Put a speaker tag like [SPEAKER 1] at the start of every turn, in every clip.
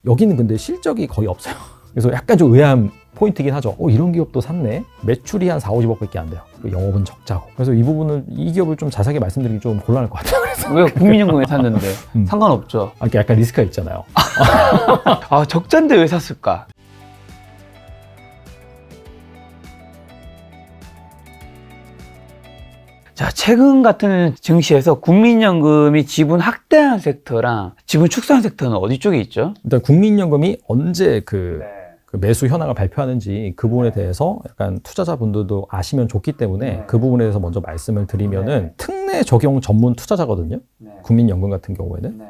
[SPEAKER 1] 여기는 근데 실적이 거의 없어요. 그래서 약간 좀 의아한 포인트긴 하죠. 이런 기업도 샀네. 매출이 한 4, 50억밖에 안 돼요. 그리고 영업은 적자고. 그래서 이 부분을, 이 기업을 좀 자세하게 말씀드리기 좀 곤란할 것 같아요. 그래서
[SPEAKER 2] 왜 국민연금에 샀는데 상관없죠.
[SPEAKER 1] 이렇게 약간 리스크가 있잖아요.
[SPEAKER 2] 아, 적자인데 왜 샀을까? 자, 최근 같은 증시에서 국민연금이 지분 확대한 섹터랑 지분 축소한 섹터는 어디 쪽에 있죠?
[SPEAKER 1] 일단 국민연금이 언제 그 매수 현황을 발표하는지 그 부분에 대해서 약간 투자자분들도 아시면 좋기 때문에 그 부분에 대해서 먼저 말씀을 드리면은 특례 적용 전문 투자자거든요. 국민연금 같은 경우에는.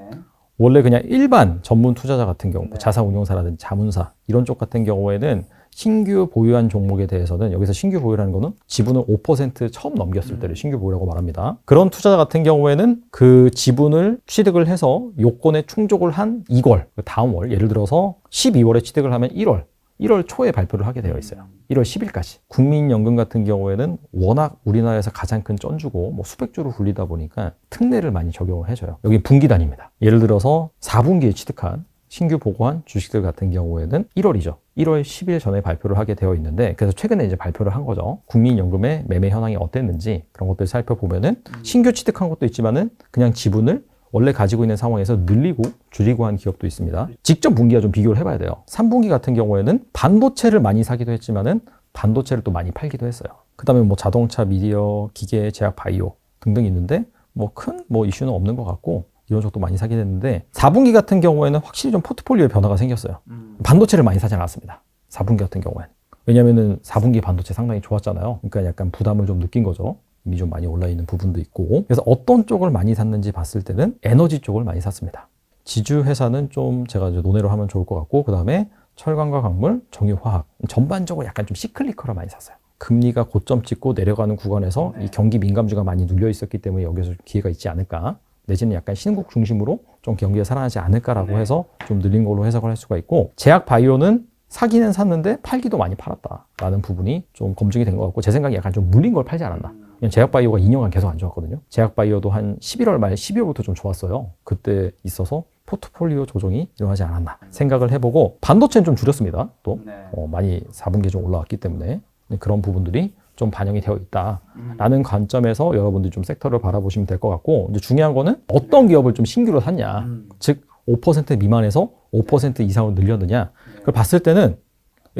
[SPEAKER 1] 원래 그냥 일반 전문 투자자 같은 경우, 자산운용사라든지 자문사 이런 쪽 같은 경우에는 신규 보유한 종목에 대해서는, 여기서 신규 보유라는 거는 지분을 5% 처음 넘겼을 때를 신규 보유라고 말합니다. 그런 투자자 같은 경우에는 그 지분을 취득을 해서 요건에 충족을 한 2월, 다음 월, 예를 들어서 12월에 취득을 하면 1월 초에 발표를 하게 되어 있어요. 1월 10일까지. 국민연금 같은 경우에는 워낙 우리나라에서 가장 큰 쩐주고 수백 주로 굴리다 보니까 특례를 많이 적용을 해줘요. 여기 분기 단위입니다. 예를 들어서 4분기에 취득한 신규 보고한 주식들 같은 경우에는 1월이죠. 1월 10일 전에 발표를 하게 되어 있는데, 그래서 최근에 이제 발표를 한 거죠. 국민연금의 매매 현황이 어땠는지 그런 것들 살펴보면은 신규 취득한 것도 있지만은 그냥 지분을 원래 가지고 있는 상황에서 늘리고 줄이고 한 기업도 있습니다. 직접 분기와 좀 비교를 해봐야 돼요. 3분기 같은 경우에는 반도체를 많이 사기도 했지만은 반도체를 또 많이 팔기도 했어요. 그 다음에 자동차, 미디어, 기계, 제약, 바이오 등등 있는데 큰 이슈는 없는 것 같고 이런 쪽도 많이 사게 됐는데, 4분기 같은 경우에는 확실히 좀 포트폴리오에 변화가 생겼어요. 반도체를 많이 사지 않았습니다. 4분기 같은 경우에는. 왜냐면은 4분기 반도체 상당히 좋았잖아요. 그러니까 약간 부담을 좀 느낀 거죠. 이미 좀 많이 올라있는 부분도 있고. 그래서 어떤 쪽을 많이 샀는지 봤을 때는 에너지 쪽을 많이 샀습니다. 지주 회사는 좀 제가 이제 논외로 하면 좋을 것 같고, 그 다음에 철강과 광물, 정유화학 전반적으로 약간 좀 시클리컬을 많이 샀어요. 금리가 고점 찍고 내려가는 구간에서 이 경기 민감주가 많이 눌려 있었기 때문에 여기서 기회가 있지 않을까, 내지는 약간 신국 중심으로 좀 경기가 살아나지 않을까라고 해서 좀 늘린 걸로 해석을 할 수가 있고, 제약 바이오는 사기는 샀는데 팔기도 많이 팔았다라는 부분이 좀 검증이 된 것 같고, 제 생각에 약간 좀 물린 걸 팔지 않았나. 제약 바이오가 2년간 계속 안 좋았거든요. 제약 바이오도 한 11월 말 12월부터 좀 좋았어요. 그때 있어서 포트폴리오 조정이 일어나지 않았나 생각을 해보고, 반도체는 좀 줄였습니다. 또 많이 4분기에 좀 올라왔기 때문에 그런 부분들이 좀 반영이 되어 있다라는 관점에서 여러분들이 좀 섹터를 바라보시면 될 것 같고, 이제 중요한 거는 어떤 기업을 좀 신규로 샀냐, 즉 5% 미만에서 5% 이상으로 늘렸느냐. 그걸 봤을 때는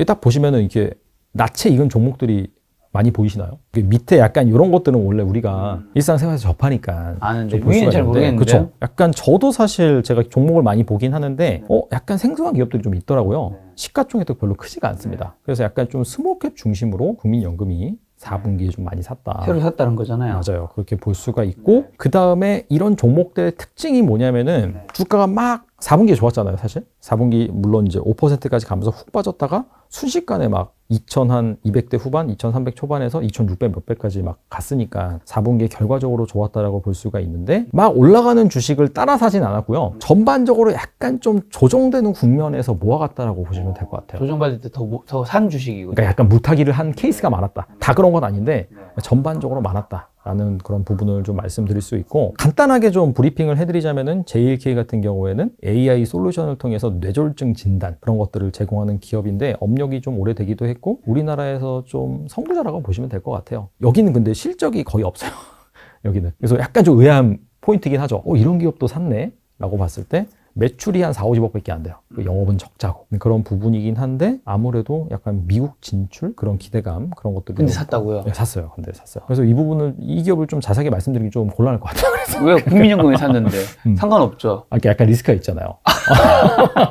[SPEAKER 1] 딱 보시면은 이렇게 낯에 익은 종목들이 많이 보이시나요? 밑에 약간 이런 것들은 원래 우리가 일상생활에서 접하니까
[SPEAKER 2] 아는데
[SPEAKER 1] 위는
[SPEAKER 2] 잘 모르겠는데.
[SPEAKER 1] 그렇죠. 약간 저도 사실 제가 종목을 많이 보긴 하는데 약간 생소한 기업들이 좀 있더라고요. 시가총액도 별로 크지가 않습니다. 그래서 약간 좀 스몰캡 중심으로 국민연금이 4분기에 좀 많이 샀다.
[SPEAKER 2] 새로 샀다는 거잖아요.
[SPEAKER 1] 맞아요. 그렇게 볼 수가 있고, 그 다음에 이런 종목들의 특징이 뭐냐면은 주가가 막 4분기에 좋았잖아요, 사실. 4분기 물론 이제 5%까지 가면서 훅 빠졌다가 순식간에 막 2,200대 후반, 2,300 초반에서 2,600 몇 배까지 막 갔으니까 4분기에 결과적으로 좋았다라고 볼 수가 있는데, 막 올라가는 주식을 따라 사진 않았고요. 전반적으로 약간 좀 조정되는 국면에서 모아갔다라고 보시면 될 것 같아요.
[SPEAKER 2] 조정받을 때 더 산 주식이고.
[SPEAKER 1] 그러니까 약간 물타기를 한 케이스가 많았다. 다 그런 건 아닌데 전반적으로 많았다라는 그런 부분을 좀 말씀드릴 수 있고, 간단하게 좀 브리핑을 해드리자면은 JLK 같은 경우에는 AI 솔루션을 통해서 뇌졸중 진단 그런 것들을 제공하는 기업인데, 업력이 좀 오래되기도 했고 우리나라에서 좀 선구자라고 보시면 될 것 같아요. 여기는 근데 실적이 거의 없어요. 여기는. 그래서 약간 좀 의아한 포인트긴 하죠. 이런 기업도 샀네 라고 봤을 때 매출이 한 4, 50억밖에 안 돼요. 영업은 적자고. 그런 부분이긴 한데 아무래도 약간 미국 진출 그런 기대감 그런 것들이.
[SPEAKER 2] 근데 샀다고요?
[SPEAKER 1] 네, 샀어요. 근데 샀어요. 그래서 이 부분을, 이 기업을 좀 자세하게 말씀드리기 좀 곤란할 것 같아요. 그래서
[SPEAKER 2] 왜 국민연금에 샀는데 상관없죠.
[SPEAKER 1] 이렇게 약간 리스크가 있잖아요.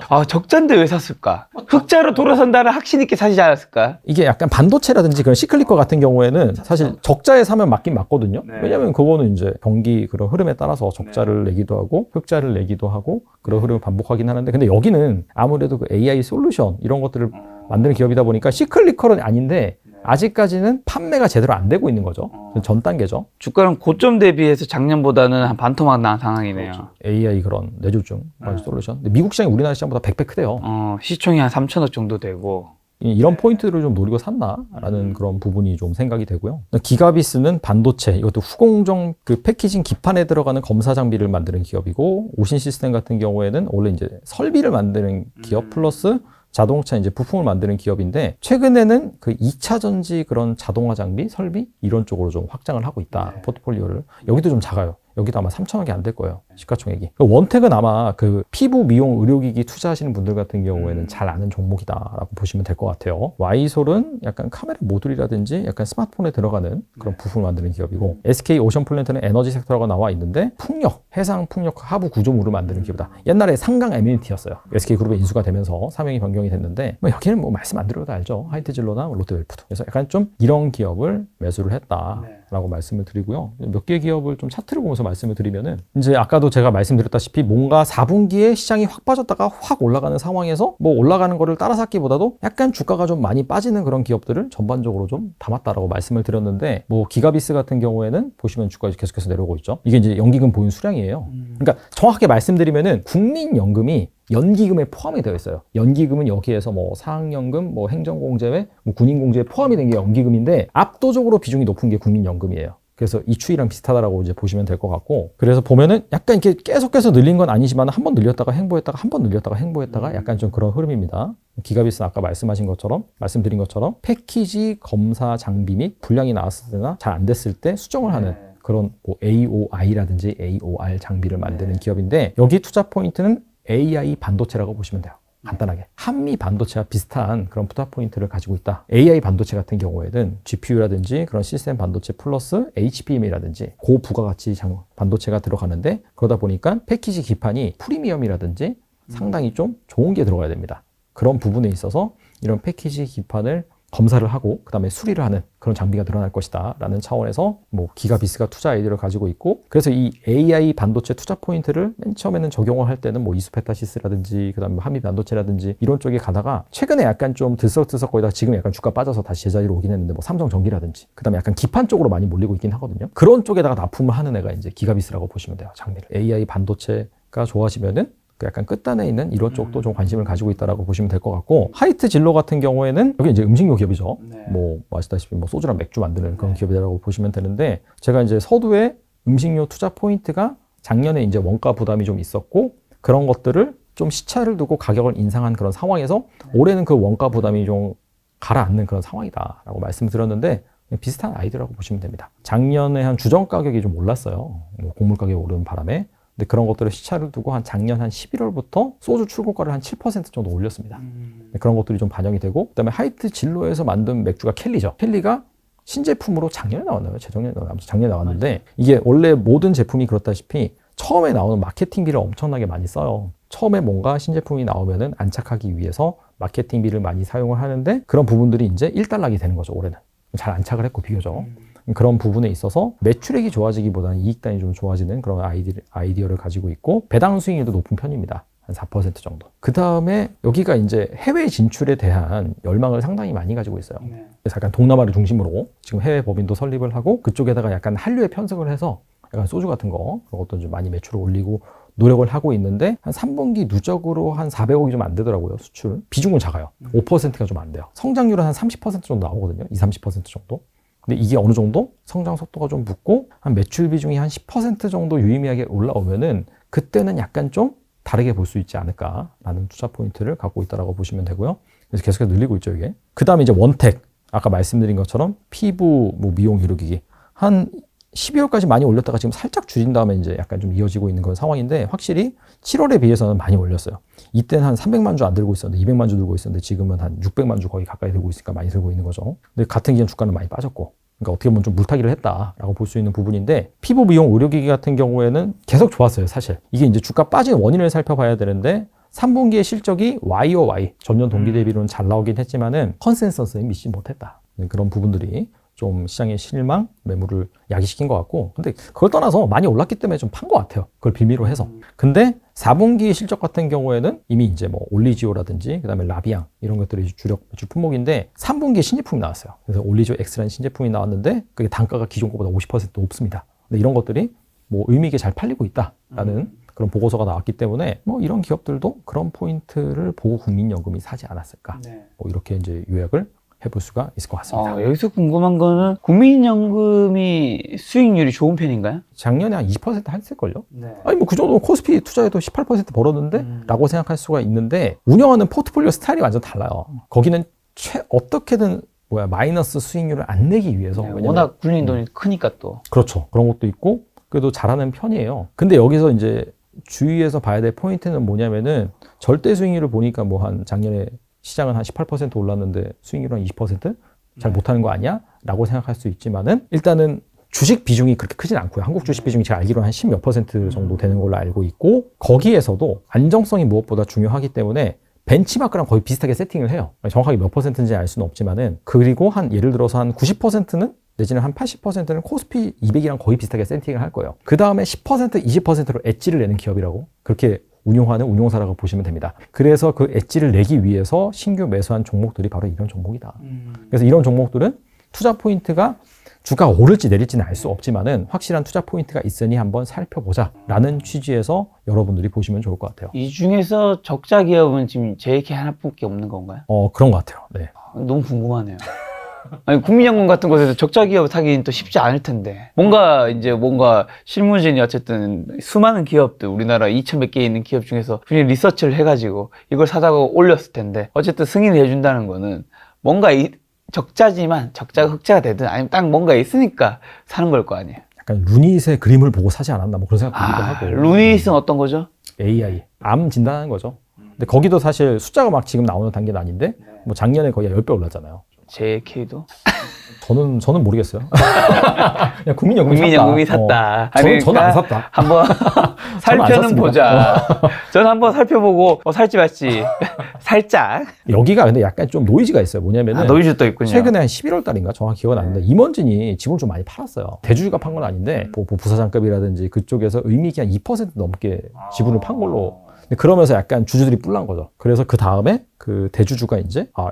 [SPEAKER 2] 아, 적자인데 왜 샀을까? 흑자로 돌아선다는 확신 있게 사지 않았을까?
[SPEAKER 1] 이게 약간 반도체라든지 그런 시클리컬 같은 경우에는 사실 적자에 사면 맞긴 맞거든요. 왜냐면 그거는 이제 경기 그런 흐름에 따라서 적자를 내기도 하고 흑자를 내기도 하고 그런 흐름을 반복하긴 하는데, 근데 여기는 아무래도 그 AI 솔루션 이런 것들을 만드는 기업이다 보니까 시클리컬은 아닌데 아직까지는 판매가 제대로 안 되고 있는 거죠. 전 단계죠.
[SPEAKER 2] 주가는 고점 대비해서 작년보다는 한 반토막 난 상황이네요.
[SPEAKER 1] 그렇죠. AI 그런 뇌졸중 그런 솔루션. 근데 미국 시장이 우리나라 시장보다 100배 크대요.
[SPEAKER 2] 시총이 한 3천억 정도 되고.
[SPEAKER 1] 이런 포인트를 좀 노리고 샀나라는 그런 부분이 좀 생각이 되고요. 기가비스는 반도체, 이것도 후공정 그 패키징 기판에 들어가는 검사 장비를 만드는 기업이고, 오신 시스템 같은 경우에는 원래 이제 설비를 만드는 기업 플러스 자동차 이제 부품을 만드는 기업인데, 최근에는 그 2차 전지 그런 자동화 장비, 설비 이런 쪽으로 좀 확장을 하고 있다. 포트폴리오를. 여기도 좀 작아요. 여기도 아마 3천억이 안 될 거예요. 시가총액이. 원택은 아마 그 피부 미용 의료기기 투자하시는 분들 같은 경우에는 잘 아는 종목이다라고 보시면 될 것 같아요. 와이솔은 약간 카메라 모듈이라든지 약간 스마트폰에 들어가는 그런 부품을 만드는 기업이고, SK 오션플랜트는 에너지 섹터가 나와 있는데 풍력, 해상 풍력 하부 구조물을 만드는 기업이다. 옛날에 상강 에뮤니티였어요. SK그룹에 인수가 되면서 사명이 변경이 됐는데, 뭐 여기는 뭐 말씀 안 드려도 알죠. 하이트진로나 롯데웰프도. 그래서 약간 좀 이런 기업을 매수를 했다라고 말씀을 드리고요. 몇 개 기업을 좀 차트를 보면서 말씀을 드리면은, 이제 아까도 제가 말씀드렸다시피 뭔가 4분기에 시장이 확 빠졌다가 확 올라가는 상황에서 뭐 올라가는 거를 따라 샀기보다도 약간 주가가 좀 많이 빠지는 그런 기업들을 전반적으로 좀 담았다라고 말씀을 드렸는데, 뭐 기가비스 같은 경우에는 보시면 주가가 계속해서 내려오고 있죠. 이게 이제 연기금 보유 수량이에요. 그러니까 정확하게 말씀드리면은 국민연금이 연기금에 포함이 되어 있어요. 연기금은 여기에서 뭐 사학연금, 뭐 행정공제회, 뭐 군인공제에 포함이 된 게 연기금인데, 압도적으로 비중이 높은 게 국민연금이에요. 그래서 이 추이랑 비슷하다라고 이제 보시면 될 것 같고, 그래서 보면은 약간 이렇게 계속해서 늘린 건 아니지만 한 번 늘렸다가 횡보했다가 한 번 늘렸다가 횡보했다가 약간 좀 그런 흐름입니다. 기가비스는 아까 말씀드린 것처럼 패키지 검사 장비 및 불량이 나왔을 때나 잘 안 됐을 때 수정을 하는 그런 뭐 AOI라든지 AOR 장비를 만드는 기업인데, 여기 투자 포인트는 AI 반도체라고 보시면 돼요. 간단하게 한미 반도체와 비슷한 그런 투자 포인트를 가지고 있다. AI 반도체 같은 경우에는 GPU라든지 그런 시스템 반도체 플러스 HBM이라든지 고부가가치 반도체가 들어가는데, 그러다 보니까 패키지 기판이 프리미엄이라든지 상당히 좀 좋은 게 들어가야 됩니다. 그런 부분에 있어서 이런 패키지 기판을 검사를 하고 그 다음에 수리를 하는 그런 장비가 늘어날 것이다 라는 차원에서 뭐 기가비스가 투자 아이디어를 가지고 있고, 그래서 이 AI 반도체 투자 포인트를 맨 처음에는 적용을 할 때는 뭐 이수페타시스라든지 그 다음에 한미 반도체라든지 이런 쪽에 가다가, 최근에 약간 좀 들썩들썩 거리다가 지금 약간 주가 빠져서 다시 제자리로 오긴 했는데, 뭐 삼성전기라든지 그 다음에 약간 기판 쪽으로 많이 몰리고 있긴 하거든요. 그런 쪽에다가 납품을 하는 애가 이제 기가비스라고 보시면 돼요. 장비를. AI 반도체가 좋아하시면은 약간 끝단에 있는 이런 쪽도 좀 관심을 가지고 있다라고 보시면 될 것 같고, 하이트 진로 같은 경우에는 여기 이제 음식료 기업이죠. 뭐 아시다시피 뭐 소주랑 맥주 만드는 그런 기업이라고 보시면 되는데, 제가 이제 서두에 음식료 투자 포인트가 작년에 이제 원가 부담이 좀 있었고, 그런 것들을 좀 시차를 두고 가격을 인상한 그런 상황에서 올해는 그 원가 부담이 좀 가라앉는 그런 상황이다라고 말씀드렸는데, 비슷한 아이디어라고 보시면 됩니다. 작년에 한 주정 가격이 좀 올랐어요. 뭐 곡물 가격이 오르는 바람에. 근데 그런 것들을 시차를 두고 작년 한 11월부터 소주 출고가를 한 7% 정도 올렸습니다. 그런 것들이 좀 반영이 되고, 그다음에 하이트 진로에서 만든 맥주가 켈리죠. 켈리가 신제품으로 작년에 나왔나요? 재작년에 나왔나요? 작년에 나왔는데, 이게 원래 모든 제품이 그렇다시피 처음에 나오는 마케팅비를 엄청나게 많이 써요. 처음에 뭔가 신제품이 나오면은 안착하기 위해서 마케팅비를 많이 사용을 하는데, 그런 부분들이 이제 일단락이 되는 거죠. 올해는 잘 안착을 했고 비교적. 그런 부분에 있어서 매출액이 좋아지기보다는 이익단이 좀 좋아지는 그런 아이디어를 가지고 있고, 배당 수익률도 높은 편입니다. 한 4% 정도. 그 다음에 여기가 이제 해외 진출에 대한 열망을 상당히 많이 가지고 있어요. 그래서 약간 동남아를 중심으로 지금 해외 법인도 설립을 하고, 그쪽에다가 약간 한류에 편성을 해서 약간 소주 같은 거 그런 것도 좀 많이 매출을 올리고 노력을 하고 있는데, 한 3분기 누적으로 한 400억이 좀 안 되더라고요. 수출 비중은 작아요. 5%가 좀 안 돼요. 성장률은 한 30% 정도 나오거든요. 20-30% 정도. 근데 이게 어느 정도 성장 속도가 좀 붙고 한 매출 비중이 한 10% 정도 유의미하게 올라오면은, 그때는 약간 좀 다르게 볼 수 있지 않을까라는 투자 포인트를 갖고 있다라고 보시면 되고요. 그래서 계속해서 늘리고 있죠, 이게. 그 다음에 이제 원택, 아까 말씀드린 것처럼 피부 뭐 미용 의료기기 한 12월까지 많이 올렸다가 지금 살짝 줄인 다음에 이제 약간 좀 이어지고 있는 그런 상황인데, 확실히 7월에 비해서는 많이 올렸어요. 이때는 한 300만 주 안 들고 있었는데 200만 주 들고 있었는데, 지금은 한 600만 주 거의 가까이 들고 있으니까 많이 들고 있는 거죠. 근데 같은 기간 주가는 많이 빠졌고, 그러니까 어떻게 보면 좀 물타기를 했다라고 볼 수 있는 부분인데, 피부 미용 의료기기 같은 경우에는 계속 좋았어요, 사실. 이게 이제 주가 빠진 원인을 살펴봐야 되는데, 3분기의 실적이 YOY 전년 동기 대비로는 잘 나오긴 했지만은 컨센서스에 미치지 못했다. 그런 부분들이 좀 시장의 실망, 매물을 야기시킨 것 같고, 근데 그걸 떠나서 많이 올랐기 때문에 좀 판 것 같아요. 그걸 빌미로 해서. 근데 4분기 실적 같은 경우에는 이미 이제 뭐 올리지오라든지 그다음에 라비앙 이런 것들이 주력 매출 품목인데, 3분기에 신제품이 나왔어요. 그래서 올리지오 X라는 신제품이 나왔는데, 그게 단가가 기존 거보다 50% 높습니다. 근데 이런 것들이 뭐 의미 있게 잘 팔리고 있다라는 그런 보고서가 나왔기 때문에 뭐 이런 기업들도 그런 포인트를 보고 국민연금이 사지 않았을까. 뭐 이렇게 이제 요약을 해볼 수가 있을 것 같습니다.
[SPEAKER 2] 여기서 궁금한 거는 국민연금이 수익률이 좋은 편인가요?
[SPEAKER 1] 작년에 한 20% 했을걸요? 아니 뭐 그 정도 코스피 투자해도 18% 벌었는데 라고 생각할 수가 있는데 운영하는 포트폴리오 스타일이 완전 달라요. 거기는 어떻게든 마이너스 수익률을 안 내기 위해서
[SPEAKER 2] 워낙 굴린 돈이 크니까 또
[SPEAKER 1] 그렇죠. 그런 것도 있고 그래도 잘하는 편이에요. 근데 여기서 이제 주의해서 봐야 될 포인트는 뭐냐면은 절대 수익률을 보니까 뭐 한 작년에 시장은 한 18% 올랐는데 수익률은 한 20%? 잘 못하는 거 아니야? 라고 생각할 수 있지만은 일단은 주식 비중이 그렇게 크진 않고요. 한국 주식 비중이 제가 알기로는 한 10몇 % 정도 되는 걸로 알고 있고 거기에서도 안정성이 무엇보다 중요하기 때문에 벤치마크랑 거의 비슷하게 세팅을 해요. 정확하게 몇 %인지 알 수는 없지만은 그리고 한 예를 들어서 한 90%는 내지는 한 80%는 코스피 200이랑 거의 비슷하게 세팅을 할 거예요. 그 다음에 10%, 20%로 엣지를 내는 기업이라고 그렇게 운용하는 운용사라고 보시면 됩니다. 그래서 그 엣지를 내기 위해서 신규 매수한 종목들이 바로 이런 종목이다. 그래서 이런 종목들은 투자 포인트가 주가가 오를지 내릴지는 알 수 없지만은 확실한 투자 포인트가 있으니 한번 살펴보자 라는 취지에서 여러분들이 보시면 좋을 것 같아요.
[SPEAKER 2] 이 중에서 적자 기업은 지금 JK 하나밖에 없는 건가요?
[SPEAKER 1] 그런 것 같아요. 네.
[SPEAKER 2] 너무 궁금하네요. 아니, 국민연금 같은 곳에서 적자 기업 타기는 또 쉽지 않을 텐데. 뭔가 실무진이 어쨌든 수많은 기업들, 우리나라 2,100개 있는 기업 중에서 분명히 리서치를 해가지고 이걸 사다가 올렸을 텐데, 어쨌든 승인을 해준다는 거는 뭔가 적자지만 적자가 흑자가 되든 아니면 딱 뭔가 있으니까 사는 걸 거 아니에요.
[SPEAKER 1] 약간 루닛의 그림을 보고 사지 않았나 뭐 그런 생각 들기도 하고.
[SPEAKER 2] 루닛은 어떤 거죠?
[SPEAKER 1] AI, 암 진단하는 거죠. 근데 거기도 사실 숫자가 막 지금 나오는 단계는 아닌데 뭐 작년에 거의 10배 올랐잖아요.
[SPEAKER 2] JK도?
[SPEAKER 1] 저는 모르겠어요. 그냥
[SPEAKER 2] 국민연금이 샀다.
[SPEAKER 1] 저는 안 샀다.
[SPEAKER 2] 한번 살펴는 보자. 저는 한번 살펴보고 살지 말지 살짝.
[SPEAKER 1] 여기가 근데 약간 좀 노이즈가 있어요. 뭐냐면은
[SPEAKER 2] 노이즈 또 있군요.
[SPEAKER 1] 최근에 한 11월 달인가 정확히 기억은 안 나는데 임원진이 지분을 좀 많이 팔았어요. 대주주가 판 건 아닌데 뭐 부사장급이라든지 그쪽에서 의미있게 한 2% 넘게 지분을 판 걸로. 그러면서 약간 주주들이 뿔난 거죠. 그래서 그 다음에 그 대주주가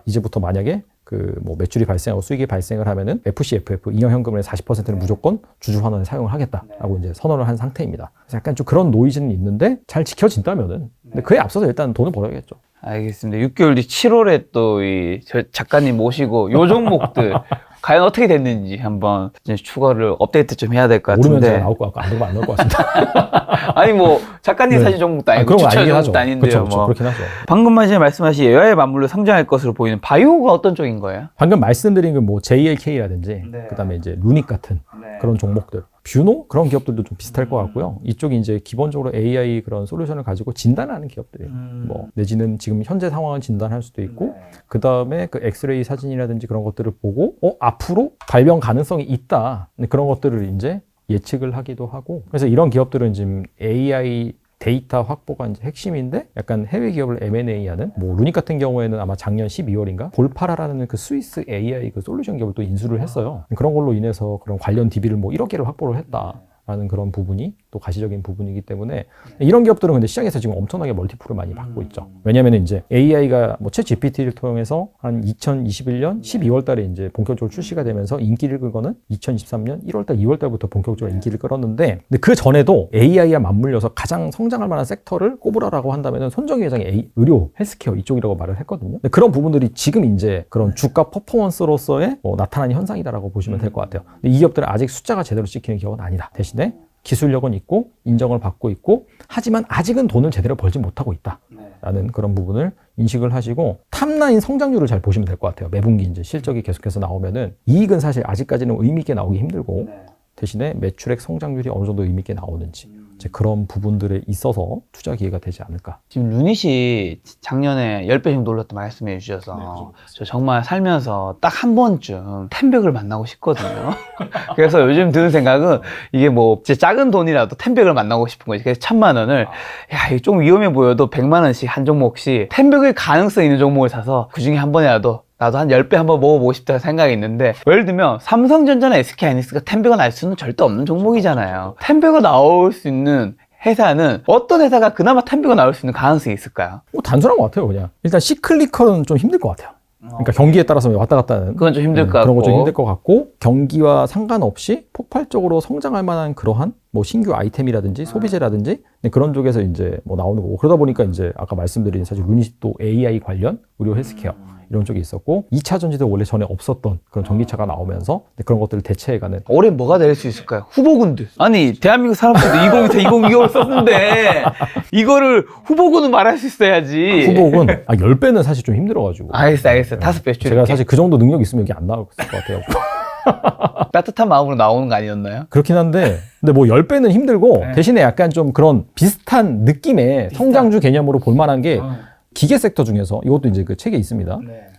[SPEAKER 1] 이제부터 만약에 그 뭐 매출이 발생하고 수익이 발생을 하면은 FCFF 잉여현금의 40%는 무조건 주주 환원에 사용을 하겠다라고 이제 선언을 한 상태입니다. 그래서 약간 좀 그런 노이즈는 있는데 잘 지켜진다면은 근데 그에 앞서서 일단 돈을 벌어야겠죠.
[SPEAKER 2] 알겠습니다. 6개월 뒤 7월에 또 이 작가님 모시고 요 종목들 과연 어떻게 됐는지 한번 추가를 업데이트 좀 해야 될 것 같은데.
[SPEAKER 1] 오르면 제가 나올 것 같고 안 오르면 안 나올 것 같습니다.
[SPEAKER 2] 아니 뭐 작가님 사진 종목도 아니고
[SPEAKER 1] 그런 거
[SPEAKER 2] 추천
[SPEAKER 1] 아니긴
[SPEAKER 2] 종목도
[SPEAKER 1] 하죠.
[SPEAKER 2] 아닌데요.
[SPEAKER 1] 그쵸,
[SPEAKER 2] 뭐.
[SPEAKER 1] 그렇긴 하죠.
[SPEAKER 2] 방금 말씀하신 여야의 맞물려 성장할 것으로 보이는 바이오가 어떤 쪽인 거예요?
[SPEAKER 1] 방금 말씀드린 그 뭐 JLK라든지 그다음에 이제 루닉 같은 그런 종목들, 뷰노 그런 기업들도 좀 비슷할 것 같고요. 이쪽이 이제 기본적으로 AI 그런 솔루션을 가지고 진단하는 기업들이에요. 뭐 내지는 지금 현재 상황을 진단할 수도 있고 그다음에 그 엑스레이 사진이라든지 그런 것들을 보고 앞으로 발병 가능성이 있다. 그런 것들을 이제 예측을 하기도 하고 그래서 이런 기업들은 지금 AI 데이터 확보가 이제 핵심인데 약간 해외 기업을 M&A하는 뭐 루닉 같은 경우에는 아마 작년 12월인가 볼파라라는 그 스위스 AI 그 솔루션 기업을 또 인수를 했어요. 그런 걸로 인해서 그런 관련 DB를 뭐 1억 개를 확보를 했다라는 그런 부분이 또 가시적인 부분이기 때문에 이런 기업들은 근데 시장에서 지금 엄청나게 멀티플을 많이 받고 있죠. 왜냐하면 이제 AI가 뭐 챗 GPT를 통해서 한 2021년 12월 달에 이제 본격적으로 출시가 되면서 인기를 끌거는 2023년 1월 달, 2월 달부터 본격적으로 인기를 끌었는데 근데 그 전에도 AI와 맞물려서 가장 성장할 만한 섹터를 꼽으라라고 한다면은 손정희 회장이 의료, 헬스케어 이쪽이라고 말을 했거든요. 근데 그런 부분들이 지금 이제 그런 주가 퍼포먼스로서의 나타나는 현상이다라고 보시면 될 것 같아요. 근데 이 기업들은 아직 숫자가 제대로 찍히는 기업은 아니다. 대신에 기술력은 있고 인정을 받고 있고 하지만 아직은 돈을 제대로 벌지 못하고 있다라는 그런 부분을 인식을 하시고 탑라인 성장률을 잘 보시면 될 것 같아요. 매분기 이제 실적이 계속해서 나오면은 이익은 사실 아직까지는 의미 있게 나오기 힘들고 대신에 매출액 성장률이 어느 정도 의미 있게 나오는지 이제 그런 부분들에 있어서 투자 기회가 되지 않을까.
[SPEAKER 2] 지금 루닛이 작년에 10배 정도 올랐다 말씀해 주셔서 저 정말 살면서 딱 한 번쯤 텐백을 만나고 싶거든요. 그래서 요즘 드는 생각은 이게 뭐 진짜 작은 돈이라도 텐백을 만나고 싶은 거지. 그래서 1,000만 원을 야, 이거 좀 위험해 보여도 100만 원씩 한 종목씩 텐백을 가능성 있는 종목을 사서 그중에 한 번이라도 나도 한 10배 한번 먹어보고 싶다는 생각이 있는데 예를 들면 삼성전자나 SK하이닉스가 텐백을 날 수는 절대 없는 종목이잖아요. 텐백가 나올 수 있는 회사는 어떤 회사가 그나마 텐백가 나올 수 있는 가능성이 있을까요?
[SPEAKER 1] 단순한 것 같아요. 그냥 일단 시클리컬은 좀 힘들 것 같아요. 그러니까 경기에 따라서 왔다 갔다 하는
[SPEAKER 2] 그건 좀 힘들 것 같고.
[SPEAKER 1] 그런 거 좀 힘들 것 같고 경기와 상관없이 폭발적으로 성장할 만한 그러한 뭐 신규 아이템이라든지 소비재라든지 그런 쪽에서 이제 뭐 나오는 거고 그러다 보니까 이제 아까 말씀드린 사실 루닛도 AI 관련 의료 헬스케어 이런 쪽이 있었고 2차 전지도 원래 전에 없었던 그런 전기차가 나오면서 그런 것들을 대체해가는
[SPEAKER 2] 올해 뭐가 될 수 있을까요? 후보군들. 아니 대한민국 사람들도 2024, 2025를 썼는데 이거를 후보군은 말할 수 있어야지.
[SPEAKER 1] 후보군 10배는 사실 좀 힘들어가지고
[SPEAKER 2] 알겠어. 5배 줄일게.
[SPEAKER 1] 제가 사실 그 정도 능력이 있으면 여기 안 나올 것 같아요.
[SPEAKER 2] 따뜻한 마음으로 나오는 거 아니었나요?
[SPEAKER 1] 그렇긴 한데 근데 뭐 10배는 힘들고
[SPEAKER 2] 네.
[SPEAKER 1] 대신에 약간 좀 그런 비슷한 느낌의 성장주 개념으로 볼 만한 게 기계 섹터 중에서 이것도 이제 그 책에 있습니다.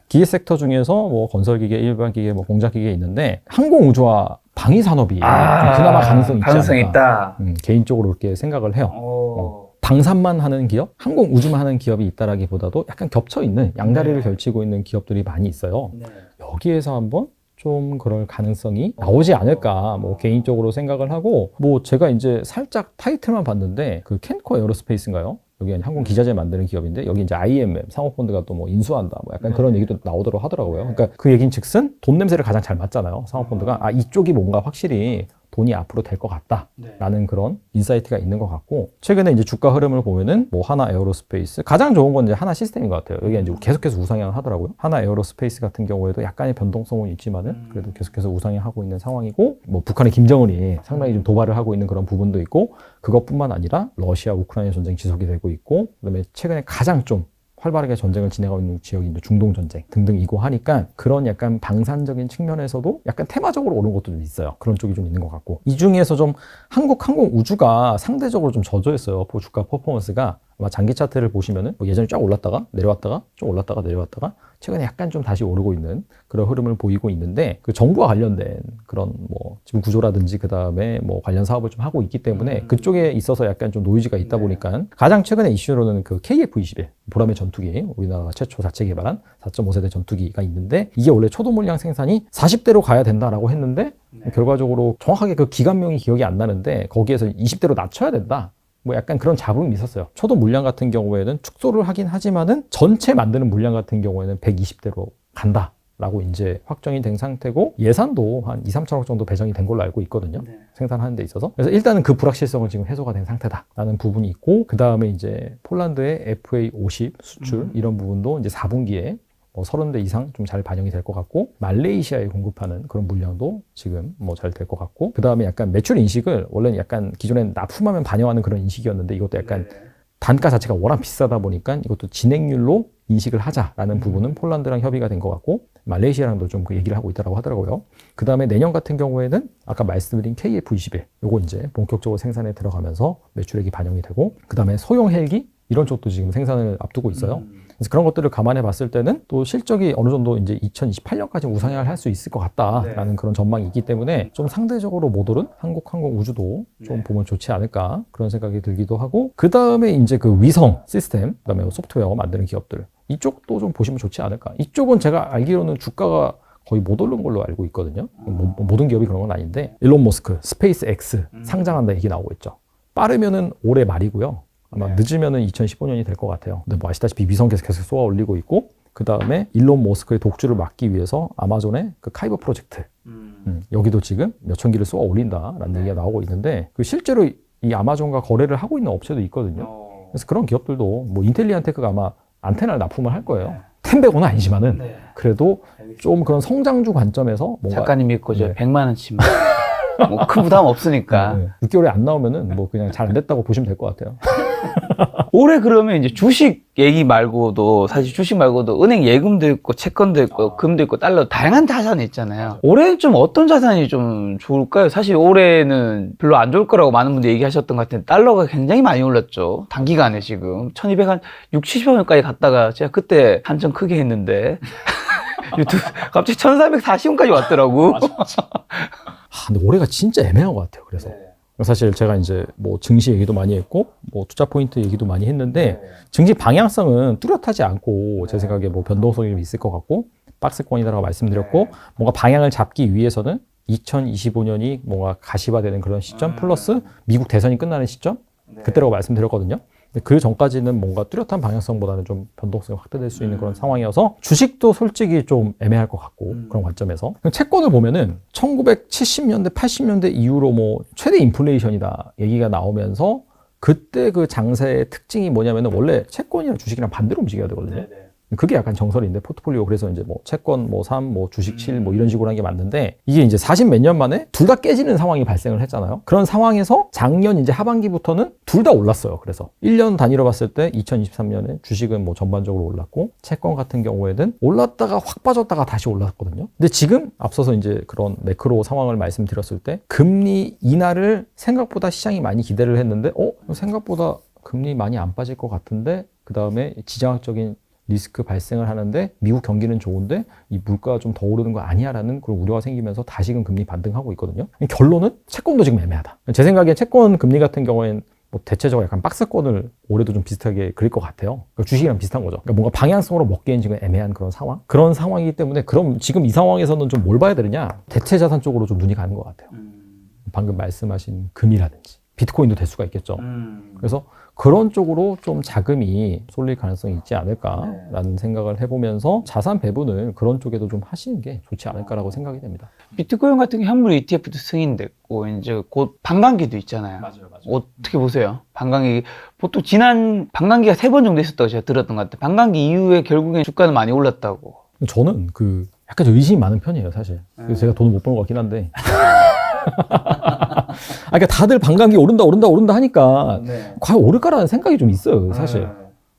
[SPEAKER 1] 기계 섹터 중에서 뭐 건설기계, 일반 기계, 뭐 공작기계 있는데 항공우주와 방위산업이 좀 그나마 가능성이 있지
[SPEAKER 2] 가능성이
[SPEAKER 1] 않을까.
[SPEAKER 2] 있다.
[SPEAKER 1] 개인적으로 이렇게 생각을 해요. 방산만 하는 기업, 항공우주만 하는 기업이 있다라기보다도 약간 겹쳐 있는 양다리를 걸치고 있는 기업들이 많이 있어요. 여기에서 한번 좀 그럴 가능성이 나오지 않을까 뭐 개인적으로 생각을 하고 뭐 제가 이제 살짝 타이틀만 봤는데 그 캔코 에어로스페이스인가요? 여기 항공 기자재 만드는 기업인데 여기 이제 IMM 상호펀드가 또 뭐 인수한다 뭐 약간 그런 얘기도 나오더라고 하더라고요. 그러니까 그 얘기는 즉슨 돈 냄새를 가장 잘 맡잖아요. 상호펀드가 이쪽이 뭔가 확실히 돈이 앞으로 될 것 같다라는 그런 인사이트가 있는 것 같고 최근에 이제 주가 흐름을 보면은 뭐 하나 에어로스페이스 가장 좋은 건 이제 하나 시스템인 것 같아요. 여기 이제 계속해서 우상향을 하더라고요. 하나 에어로스페이스 같은 경우에도 약간의 변동성은 있지만은 그래도 계속해서 우상향하고 있는 상황이고 뭐 북한의 김정은이 상당히 좀 도발을 하고 있는 그런 부분도 있고 그것뿐만 아니라 러시아 우크라이나 전쟁 지속이 되고 있고 그다음에 최근에 가장 좀 활발하게 전쟁을 진행하고 있는 지역이 이제 중동 전쟁 등등이고 하니까 그런 약간 방산적인 측면에서도 약간 테마적으로 오는 것도 좀 있어요. 그런 쪽이 좀 있는 것 같고 이 중에서 좀 한국 항공 우주가 상대적으로 좀 저조했어요. 주가 퍼포먼스가 아마 장기 차트를 보시면은 뭐 예전에 쫙 올랐다가 내려왔다가 좀 올랐다가 내려왔다가 최근에 약간 좀 다시 오르고 있는 그런 흐름을 보이고 있는데 그 정부와 관련된 그런 뭐 지금 구조라든지 그 다음에 뭐 관련 사업을 좀 하고 있기 때문에 그쪽에 있어서 약간 좀 노이즈가 있다 보니까 가장 최근에 이슈로는 그 KF-21 보람의 전투기 우리나라가 최초 자체 개발한 4.5세대 전투기가 있는데 이게 원래 초도 물량 생산이 40대로 가야 된다라고 했는데 결과적으로 정확하게 그 기간명이 기억이 안 나는데 거기에서 20대로 낮춰야 된다. 뭐 약간 그런 잡음이 있었어요. 초도 물량 같은 경우에는 축소를 하긴 하지만은 전체 만드는 물량 같은 경우에는 120대로 간다라고 이제 확정이 된 상태고 예산도 한 2, 3천억 정도 배정이 된 걸로 알고 있거든요. 생산하는 데 있어서. 그래서 일단은 그 불확실성은 지금 해소가 된 상태다라는 부분이 있고 그 다음에 이제 폴란드의 FA50 수출 이런 부분도 이제 4분기에 30대 이상 좀 잘 반영이 될 것 같고 말레이시아에 공급하는 그런 물량도 지금 뭐 잘 될 것 같고 그 다음에 약간 매출 인식을 원래는 약간 기존엔 납품하면 반영하는 그런 인식이었는데 이것도 약간 단가 자체가 워낙 비싸다 보니까 이것도 진행률로 인식을 하자라는 부분은 폴란드랑 협의가 된 것 같고 말레이시아랑도 좀 그 얘기를 하고 있다고 하더라고요. 그 다음에 내년 같은 경우에는 아까 말씀드린 KF-21 요거 이제 본격적으로 생산에 들어가면서 매출액이 반영이 되고 그 다음에 소형 헬기 이런 쪽도 지금 생산을 앞두고 있어요. 그래서 그런 것들을 감안해 봤을 때는 또 실적이 어느 정도 이제 2028년까지 우상향을 할 수 있을 것 같다라는 그런 전망이 있기 때문에 좀 상대적으로 못 오른 한국 항공 우주도 좀 보면 좋지 않을까 그런 생각이 들기도 하고 그 다음에 이제 그 위성 시스템 그 다음에 소프트웨어 만드는 기업들 이쪽도 좀 보시면 좋지 않을까. 이쪽은 제가 알기로는 주가가 거의 못 오른 걸로 알고 있거든요. 모든 기업이 그런 건 아닌데 일론 머스크 스페이스 X 상장한다 얘기 나오고 있죠. 빠르면은 올해 말이고요. 아마 늦으면은 2015년이 될 것 같아요. 근데 뭐 아시다시피 위성 계속 쏘아 올리고 있고 그 다음에 일론 머스크의 독주를 막기 위해서 아마존의 그 카이버 프로젝트 여기도 지금 몇천 기를 쏘아 올린다라는 얘기가 나오고 있는데 그 실제로 이 아마존과 거래를 하고 있는 업체도 있거든요. 그래서 그런 기업들도 뭐 인텔리안테크가 아마 안테나를 납품을 할 거예요. 10배고는 아니지만은 그래도 좀 그런 성장주 관점에서 뭔가
[SPEAKER 2] 작가님 믿고 저 100만 원치만 뭐 큰 부담 없으니까
[SPEAKER 1] 6개월에 안 나오면은 뭐 그냥 잘 안 됐다고 보시면 될 것 같아요.
[SPEAKER 2] 올해 그러면 이제 주식 얘기 말고도 사실 주식 말고도 은행 예금도 있고 채권도 있고 금도 있고 달러 다양한 자산이 있잖아요. 올해는 좀 어떤 자산이 좀 좋을까요? 사실 올해는 별로 안 좋을 거라고 많은 분들이 얘기하셨던 것 같은데 달러가 굉장히 많이 올랐죠. 단기간에 지금 1200한 60~70원까지 갔다가 제가 그때 한참 크게 했는데 유튜브 갑자기 1440원까지 왔더라고.
[SPEAKER 1] 근데 올해가 진짜 애매한 것 같아요. 그래서 사실 제가 이제 뭐 증시 얘기도 많이 했고 뭐 투자 포인트 얘기도 많이 했는데 증시 방향성은 뚜렷하지 않고 제 생각에 뭐 변동성이 좀 있을 것 같고 박스권이라고 말씀드렸고 뭔가 방향을 잡기 위해서는 2025년이 뭔가 가시화되는 그런 시점 플러스 미국 대선이 끝나는 시점 그때라고 말씀드렸거든요. 근데 그 전까지는 뭔가 뚜렷한 방향성보다는 좀 변동성이 확대될 수 있는 그런 상황이어서 주식도 솔직히 좀 애매할 것 같고 그런 관점에서 채권을 보면은 1970년대, 80년대 이후로 뭐 최대 인플레이션이다 얘기가 나오면서 그때 그 장세의 특징이 뭐냐면은 원래 채권이랑 주식이랑 반대로 움직여야 되거든요. 그게 약간 정설인데 포트폴리오 그래서 이제 뭐 채권 뭐 3, 뭐 주식 7 뭐 이런 식으로 한 게 맞는데 이게 이제 40 몇 년 만에 둘 다 깨지는 상황이 발생을 했잖아요. 그런 상황에서 작년 이제 하반기부터는 둘 다 올랐어요. 그래서 1년 단위로 봤을 때 2023년에 주식은 뭐 전반적으로 올랐고 채권 같은 경우에는 올랐다가 확 빠졌다가 다시 올랐거든요. 근데 지금 앞서서 이제 그런 매크로 상황을 말씀드렸을 때 금리 인하를 생각보다 시장이 많이 기대를 했는데 생각보다 금리 많이 안 빠질 것 같은데 그 다음에 지정학적인 리스크 발생을 하는데 미국 경기는 좋은데 이 물가가 좀 더 오르는 거 아니야라는 그런 우려가 생기면서 다시금 금리 반등하고 있거든요. 결론은 채권도 지금 애매하다. 제 생각에 채권 금리 같은 경우에는 뭐 대체적으로 약간 박스권을 올해도 좀 비슷하게 그릴 것 같아요. 그러니까 주식이랑 비슷한 거죠. 그러니까 뭔가 방향성으로 먹기엔 지금 애매한 그런 상황? 그런 상황이기 때문에 그럼 지금 이 상황에서는 좀 뭘 봐야 되느냐? 대체 자산 쪽으로 좀 눈이 가는 것 같아요. 방금 말씀하신 금이라든지 비트코인도 될 수가 있겠죠. 그래서 그런 쪽으로 좀 자금이 쏠릴 가능성이 있지 않을까라는 생각을 해보면서 자산 배분을 그런 쪽에도 좀 하시는 게 좋지 않을까라고 생각이 됩니다.
[SPEAKER 2] 비트코인 같은 경우 현물 ETF도 승인됐고 이제 곧 반감기도 있잖아요. 맞아요. 어떻게 보세요? 반감기 보통 지난 반감기가 3번 정도 있었다고 제가 들었던 것 같아요. 반감기 이후에 결국엔 주가는 많이 올랐다고.
[SPEAKER 1] 저는 그 약간 좀 의심이 많은 편이에요, 사실. 그래서 제가 돈을 못 버는 것 같긴 한데. 그러니까 다들 반감기 오른다 하니까 과연 오를까라는 생각이 좀 있어요, 사실.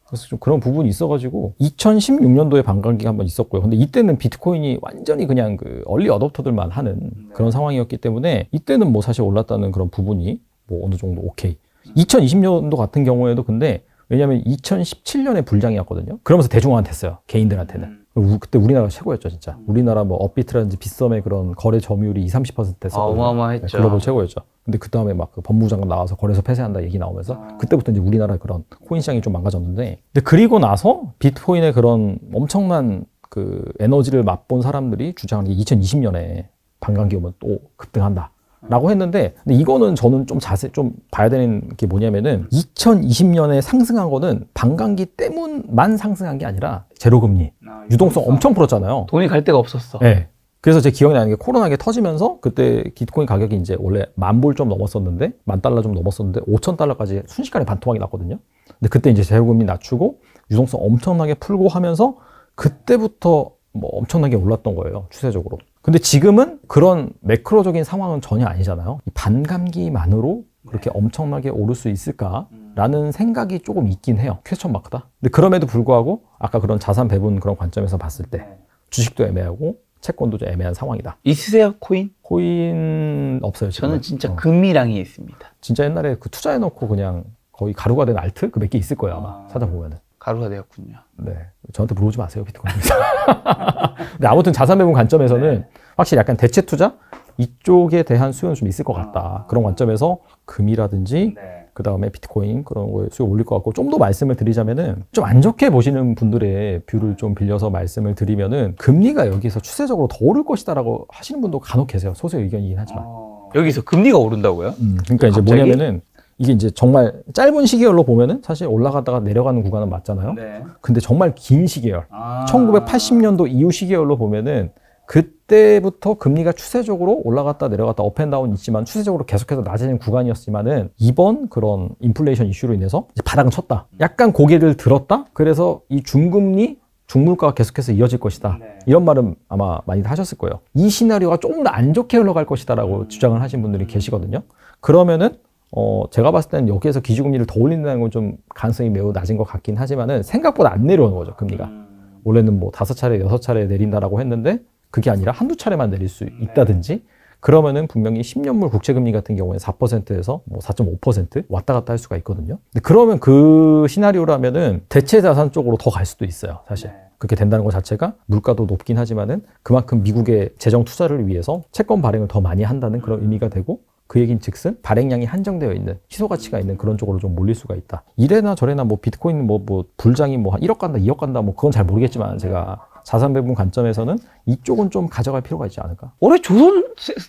[SPEAKER 1] 그래서 좀 그런 부분이 있어가지고 2016년도에 반감기가 한번 있었고요. 근데 이때는 비트코인이 완전히 그냥 그 얼리 어댑터들만 하는 그런 상황이었기 때문에 이때는 뭐 사실 올랐다는 그런 부분이 뭐 어느 정도 오케이. 2020년도 같은 경우에도 근데 왜냐면 2017년에 불장이었거든요. 그러면서 대중화가 됐어요, 개인들한테는. 그때 우리나라가 최고였죠, 진짜. 우리나라 뭐 업비트라든지 빗썸의 그런 거래 점유율이 20-30%에서
[SPEAKER 2] 어마어마했죠.
[SPEAKER 1] 글로벌 최고였죠. 근데 그 다음에 막 그 법무부 장관 나와서 거래소 폐쇄한다 얘기 나오면서 그때부터 이제 우리나라 그런 코인 시장이 좀 망가졌는데, 근데 그리고 나서 비트코인의 그런 엄청난 그 에너지를 맛본 사람들이 주장하는 게 2020년에 반감기 오면 또 급등한다. 라고 했는데, 근데 이거는 저는 좀 자세히 좀 봐야 되는 게 뭐냐면은 2020년에 상승한 거는 반감기 때문만 상승한 게 아니라 제로금리, 유동성 엄청 풀었잖아요.
[SPEAKER 2] 돈이 갈 데가 없었어.
[SPEAKER 1] 네. 그래서 제 기억이 나는 게 코로나가 터지면서 그때 비트코인 가격이 이제 원래 10,000불 좀 넘었었는데, $10,000 좀 넘었었는데 $5,000까지 순식간에 반토막이 났거든요. 근데 그때 이제 제로금리 낮추고 유동성 엄청나게 풀고 하면서 그때부터 뭐 엄청나게 올랐던 거예요, 추세적으로. 근데 지금은 그런 매크로적인 상황은 전혀 아니잖아요. 이 반감기만으로 그렇게 엄청나게 오를 수 있을까라는 생각이 조금 있긴 해요. 퀘스천 마크다. 근데 그럼에도 불구하고 아까 그런 자산 배분 그런 관점에서 봤을 때 주식도 애매하고 채권도 좀 애매한 상황이다.
[SPEAKER 2] 있으세요, 코인?
[SPEAKER 1] 코인 없어요, 지금.
[SPEAKER 2] 저는 진짜 금이랑이 있습니다.
[SPEAKER 1] 진짜 옛날에 그 투자해놓고 그냥 거의 가루가 된 알트? 그 몇 개 있을 거예요, 아마. 찾아보면은.
[SPEAKER 2] 가루가 되었군요.
[SPEAKER 1] 네. 저한테 물어보지 마세요, 비트코인에서. 근데 아무튼 자산 배분 관점에서는 확실히 약간 대체 투자? 이쪽에 대한 수요는 좀 있을 것 같다. 그런 관점에서 금이라든지 그 다음에 비트코인 그런 거에 수요 올릴 것 같고, 좀 더 말씀을 드리자면은 좀 안 좋게 보시는 분들의 뷰를 좀 빌려서 말씀을 드리면은 금리가 여기서 추세적으로 더 오를 것이다라고 하시는 분도 간혹 계세요. 소수의 의견이긴 하지만.
[SPEAKER 2] 여기서 금리가 오른다고요?
[SPEAKER 1] 그러니까 이제
[SPEAKER 2] 갑자기?
[SPEAKER 1] 뭐냐면은 이게 이제 정말 짧은 시계열로 보면은 사실 올라갔다가 내려가는 구간은 맞잖아요. 근데 정말 긴 시계열, 1980년도 이후 시계열로 보면은 그때부터 금리가 추세적으로 올라갔다 내려갔다 업앤다운 있지만 추세적으로 계속해서 낮아지는 구간이었지만은 이번 그런 인플레이션 이슈로 인해서 이제 바닥은 쳤다. 약간 고개를 들었다. 그래서 이 중금리 중물가가 계속해서 이어질 것이다. 이런 말은 아마 많이 하셨을 거예요. 이 시나리오가 조금 더 안 좋게 흘러갈 것이다라고 주장을 하신 분들이 계시거든요. 그러면은 제가 봤을 때는 여기에서 기준금리를 더 올린다는 건 좀 가능성이 매우 낮은 것 같긴 하지만은 생각보다 안 내려오는 거죠, 금리가. 원래는 뭐 5차례, 6차례 내린다라고 했는데 그게 아니라 한두 차례만 내릴 수 있다든지, 그러면은 분명히 10년물 국채금리 같은 경우에 4%에서 뭐 4.5% 왔다 갔다 할 수가 있거든요. 근데 그러면 그 시나리오라면은 대체 자산 쪽으로 더 갈 수도 있어요, 사실. 그렇게 된다는 것 자체가 물가도 높긴 하지만은 그만큼 미국의 재정 투자를 위해서 채권 발행을 더 많이 한다는 그런 의미가 되고, 그 얘기는 즉슨 발행량이 한정되어 있는 희소 가치가 있는 그런 쪽으로 좀 몰릴 수가 있다. 이래나 저래나 뭐 비트코인 뭐 불장이 뭐 한 1억 간다, 2억 간다, 뭐 그건 잘 모르겠지만 제가 자산 배분 관점에서는 이쪽은 좀 가져갈 필요가 있지 않을까?
[SPEAKER 2] 올해 조선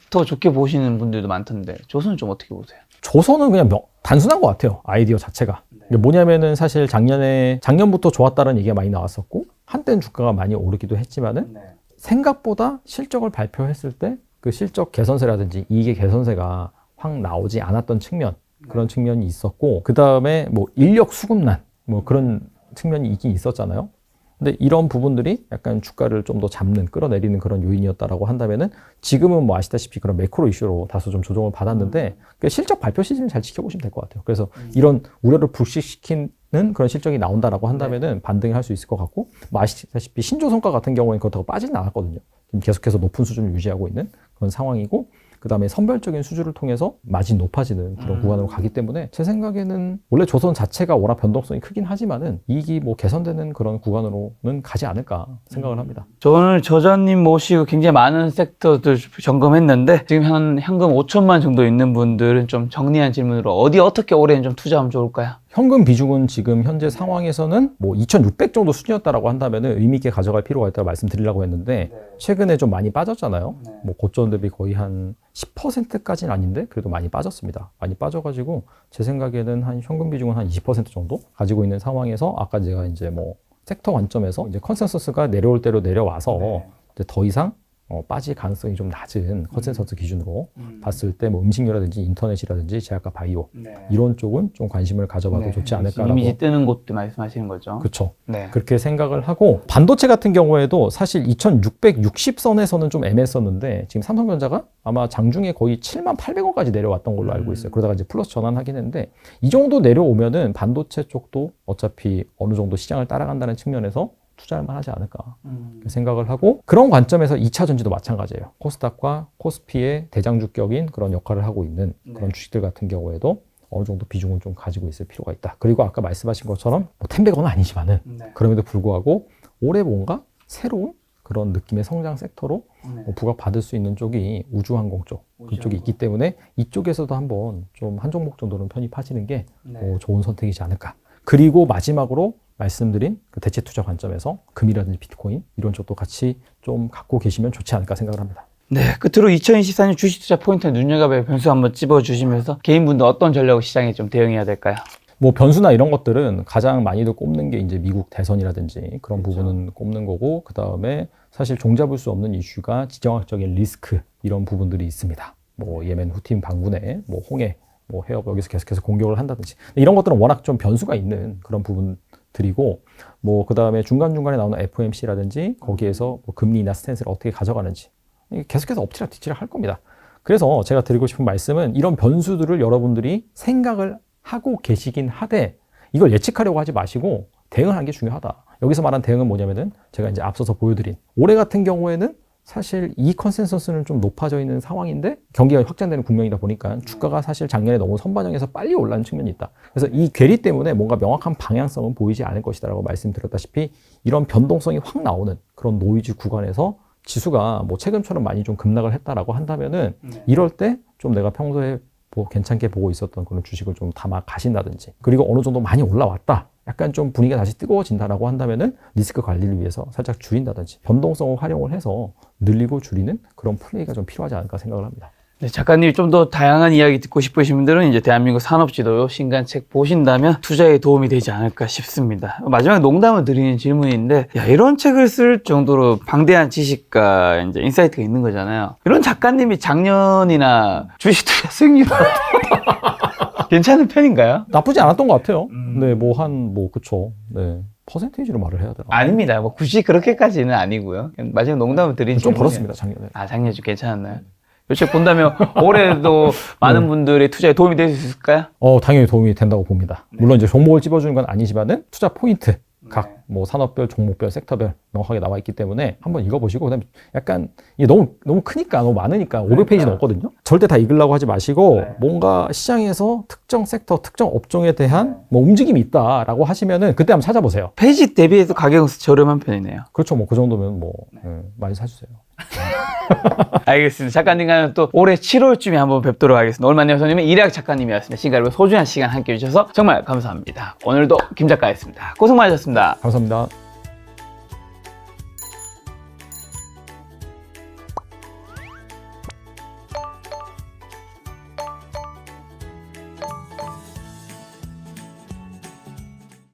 [SPEAKER 2] 더 좋게 보시는 분들도 많던데 조선은 좀 어떻게 보세요?
[SPEAKER 1] 조선은 그냥 단순한 것 같아요, 아이디어 자체가. 이게 뭐냐면은 사실 작년부터 좋았다는 얘기가 많이 나왔었고 한때는 주가가 많이 오르기도 했지만은 생각보다 실적을 발표했을 때 그 실적 개선세라든지 이익의 개선세가 확 나오지 않았던 측면, 그런 측면이 있었고, 그 다음에 뭐 인력 수급난, 뭐 그런 측면이 있긴 있었잖아요. 근데 이런 부분들이 약간 주가를 좀 더 잡는, 끌어내리는 그런 요인이었다라고 한다면은 지금은 뭐 아시다시피 그런 매크로 이슈로 다소 좀 조정을 받았는데 실적 발표 시즌을 잘 지켜보시면 될 것 같아요. 그래서 이런 우려를 불식시키는 그런 실적이 나온다라고 한다면은 반등을 할 수 있을 것 같고, 뭐 아시다시피 신조성과 같은 경우에는 그렇다고 빠지진 않았거든요. 지금 계속해서 높은 수준을 유지하고 있는 그런 상황이고, 그 다음에 선별적인 수주를 통해서 마진 높아지는 그런 구간으로 가기 때문에 제 생각에는 원래 조선 자체가 워낙 변동성이 크긴 하지만은 이익이 뭐 개선되는 그런 구간으로는 가지 않을까 생각을 합니다.
[SPEAKER 2] 저 오늘 저자님 모시고 굉장히 많은 섹터들 점검했는데 지금 현금 5천만 정도 있는 분들은 좀 정리한 질문으로 어디 어떻게 올해는 좀 투자하면 좋을까요?
[SPEAKER 1] 현금 비중은 지금 현재 상황에서는 뭐 2,600 정도 수준이었다라고 한다면은 의미 있게 가져갈 필요가 있다고 말씀드리려고 했는데 최근에 좀 많이 빠졌잖아요. 뭐 고점 대비 거의 한 10%까지는 아닌데 그래도 많이 빠졌습니다. 많이 빠져가지고 제 생각에는 한 현금 비중은 한 20% 정도 가지고 있는 상황에서 아까 제가 이제 뭐 섹터 관점에서 이제 컨센서스가 내려올 대로 내려와서 이제 더 이상 빠질 가능성이 좀 낮은 컨센서스 기준으로 봤을 때 뭐 음식료라든지 인터넷이라든지 제약과 바이오 이런 쪽은 좀 관심을 가져봐도 좋지 않을까라고.
[SPEAKER 2] 이미지 뜨는 곳도 말씀하시는 거죠.
[SPEAKER 1] 그렇죠. 그렇게 생각을 하고 반도체 같은 경우에도 사실 2660선에서는 좀 애매했었는데 지금 삼성전자가 아마 장중에 거의 78,000원까지 내려왔던 걸로 알고 있어요. 그러다가 이제 플러스 전환하긴 했는데 이 정도 내려오면은 반도체 쪽도 어차피 어느 정도 시장을 따라간다는 측면에서 투자할 만하지 않을까 생각을 하고, 그런 관점에서 2차 전지도 마찬가지예요. 코스닥과 코스피의 대장주격인 그런 역할을 하고 있는 그런 주식들 같은 경우에도 어느 정도 비중을 좀 가지고 있을 필요가 있다. 그리고 아까 말씀하신 것처럼 뭐 텐베거는 아니지만은 그럼에도 불구하고 올해 뭔가 새로운 그런 느낌의 성장 섹터로 부각받을 수 있는 쪽이 우주항공 쪽 그쪽이 있기 때문에 이쪽에서도 한번 좀 한 종목 정도는 편입하시는 게 좋은 선택이지 않을까. 그리고 마지막으로 말씀드린 그 대체 투자 관점에서 금이라든지 비트코인 이런 쪽도 같이 좀 갖고 계시면 좋지 않을까 생각을 합니다.
[SPEAKER 2] 네, 끝으로 2024년 주식 투자 포인트 눈여겨볼 변수 한번 찝어주시면서 개인분들 어떤 전략으로 시장에 좀 대응해야 될까요?
[SPEAKER 1] 뭐 변수나 이런 것들은 가장 많이들 꼽는 게 이제 미국 대선이라든지 그런 부분은 꼽는 거고, 그 다음에 사실 종잡을 수 없는 이슈가 지정학적인 리스크 이런 부분들이 있습니다. 뭐 예멘 후티 반군에 뭐 홍해 뭐 해협 여기서 계속해서 공격을 한다든지 이런 것들은 워낙 좀 변수가 있는 그런 부분들이고, 뭐 그 다음에 중간중간에 나오는 FOMC라든지 거기에서 뭐 금리나 스탠스를 어떻게 가져가는지 계속해서 엎치락 뒤치락 할 겁니다. 그래서 제가 드리고 싶은 말씀은 이런 변수들을 여러분들이 생각을 하고 계시긴 하되 이걸 예측하려고 하지 마시고 대응하는 게 중요하다. 여기서 말한 대응은 뭐냐면은 제가 이제 앞서서 보여드린 올해 같은 경우에는 사실 이 컨센서스는 좀 높아져 있는 상황인데 경기가 확장되는 국면이다 보니까 주가가 사실 작년에 너무 선반영해서 빨리 올라가는 측면이 있다. 그래서 이 괴리 때문에 뭔가 명확한 방향성은 보이지 않을 것이다라고 말씀드렸다시피 이런 변동성이 확 나오는 그런 노이즈 구간에서 지수가 뭐 최근처럼 많이 좀 급락을 했다라고 한다면은 이럴 때 좀 내가 평소에 뭐 괜찮게 보고 있었던 그런 주식을 좀 담아 가신다든지, 그리고 어느 정도 많이 올라왔다. 약간 좀 분위기가 다시 뜨거워진다라고 한다면은 리스크 관리를 위해서 살짝 줄인다든지 변동성을 활용을 해서 늘리고 줄이는 그런 플레이가 좀 필요하지 않을까 생각을 합니다.
[SPEAKER 2] 네, 작가님이 좀 더 다양한 이야기 듣고 싶으신 분들은 이제 대한민국 산업지도 신간책 보신다면 투자에 도움이 되지 않을까 싶습니다. 마지막에 농담을 드리는 질문인데, 야, 이런 책을 쓸 정도로 방대한 지식과 이제 인사이트가 있는 거잖아요. 이런 작가님이 작년이나 주식 투자 수익률 괜찮은 편인가요?
[SPEAKER 1] 나쁘지 않았던 것 같아요. 네, 그쵸. 네. 퍼센테이지로 말을 해야 되나?
[SPEAKER 2] 아닙니다. 뭐 굳이 그렇게까지는 아니고요. 그냥 마지막 농담을 드리는
[SPEAKER 1] 좀
[SPEAKER 2] 질문이에요.
[SPEAKER 1] 벌었습니다, 작년에.
[SPEAKER 2] 아, 작년에 좀 괜찮았나요? 이 책 본다면 올해도 많은 분들의 투자에 도움이 될 수 있을까요?
[SPEAKER 1] 당연히 도움이 된다고 봅니다. 물론 이제 종목을 찝어주는 건 아니지만은 투자 포인트 각 뭐 산업별, 종목별, 섹터별 명확하게 나와 있기 때문에 한번 읽어보시고, 그다음에 약간 이게 너무 크니까 너무 많으니까 500페이지 넘거든요. 절대 다 읽으려고 하지 마시고 뭔가 시장에서 특정 섹터, 특정 업종에 대한 뭐 움직임이 있다라고 하시면은 그때 한번 찾아보세요.
[SPEAKER 2] 페이지 대비해서 가격은 저렴한 편이네요.
[SPEAKER 1] 그렇죠. 뭐 그 정도면 많이 사주세요.
[SPEAKER 2] 알겠습니다. 작가님과는 또 올해 7월쯤에 한번 뵙도록 하겠습니다. 오늘 손님은 이래학 작가님이었습니다. 시간과 여러분 소중한 시간 함께 해주셔서 정말 감사합니다. 오늘도 김 작가였습니다. 고생 많으셨습니다.
[SPEAKER 1] 감사합니다.